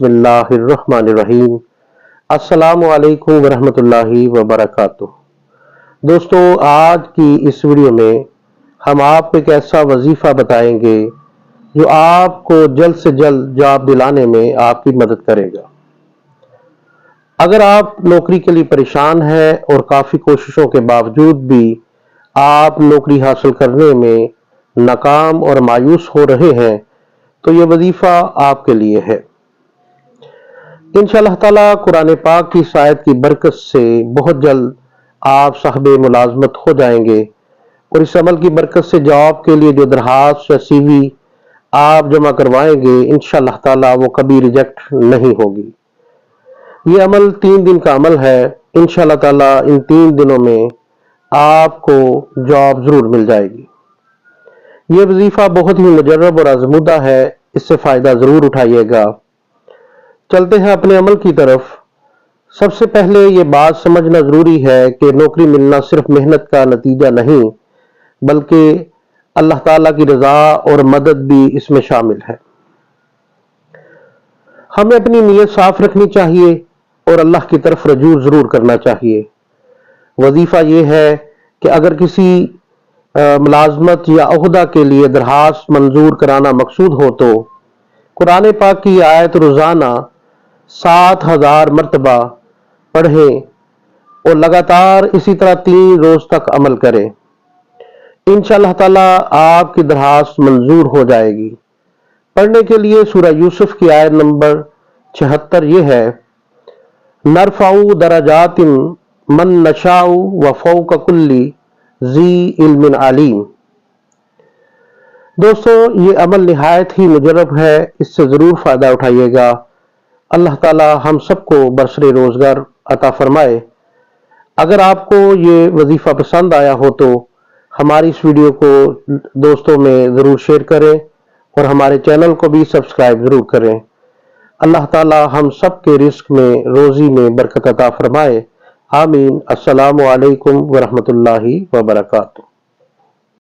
बिस्मिल्लाहिर्रहमानिर्रहीम। अस्सलामु अलैकुम वरहमतुल्लाहि वबरकातुह। दोस्तों, आज की इस वीडियो में हम आपको एक ऐसा वजीफा बताएंगे जो आपको जल्द से जल्द जॉब दिलाने में आपकी मदद करेगा। अगर आप नौकरी के लिए परेशान हैं और काफ़ी कोशिशों के बावजूद भी आप नौकरी हासिल करने में नाकाम और मायूस हो रहे हैं, तो ये वजीफा आपके लिए है। इंशाअल्लाह ताला कुरान पाक की शायद की बरकत से बहुत जल्द आप साहब मुलाजमत हो जाएंगे और इस अमल की बरकत से जॉब के लिए जो दरखास्त या CV आप जमा करवाएंगे, इंशाअल्लाह ताला वो कभी रिजेक्ट नहीं होगी। ये अमल 3 दिन का अमल है। इंशाअल्लाह ताला इन 3 दिनों में आपको जॉब जरूर मिल जाएगी। ये वजीफा बहुत ही मुजर्रब और आजमूदा है, इससे फायदा जरूर उठाइएगा। चलते हैं अपने अमल की तरफ। सबसे पहले ये बात समझना जरूरी है कि नौकरी मिलना सिर्फ मेहनत का नतीजा नहीं, बल्कि अल्लाह ताला की रजा और मदद भी इसमें शामिल है। हमें अपनी नीयत साफ रखनी चाहिए और अल्लाह की तरफ रजू जरूर करना चाहिए। वजीफा ये है कि अगर किसी मुलाजमत या ओहदा के लिए दरखास्त मंजूर कराना मकसूद हो तो कुरान पाक की आयत रोजाना 7000 मरतबा पढ़ें और लगातार इसी तरह 3 रोज तक अमल करें। इंशाअल्लाह ताला आपकी दरखास्त मंजूर हो जाएगी। पढ़ने के लिए सूरह यूसुफ की आयत नंबर 76 ये है, नरफाउ दराजातिन मन नशाउ व फौक कुल्ली जी इल्मिन अलीम। दोस्तों, ये अमल निहायत ही मुजर्रब है, इससे जरूर फायदा उठाइएगा। अल्लाह ताला हम सबको बरसरे रोजगार अता फरमाए। अगर आपको ये वजीफा पसंद आया हो तो हमारी इस वीडियो को दोस्तों में जरूर शेयर करें और हमारे चैनल को भी सब्सक्राइब जरूर करें। अल्लाह ताला हम सब के रिस्क में, रोजी में बरकत अता फरमाए। आमीन। अस्सलामु अलैकुम वरहमतुल्लाहि वबरकातुह।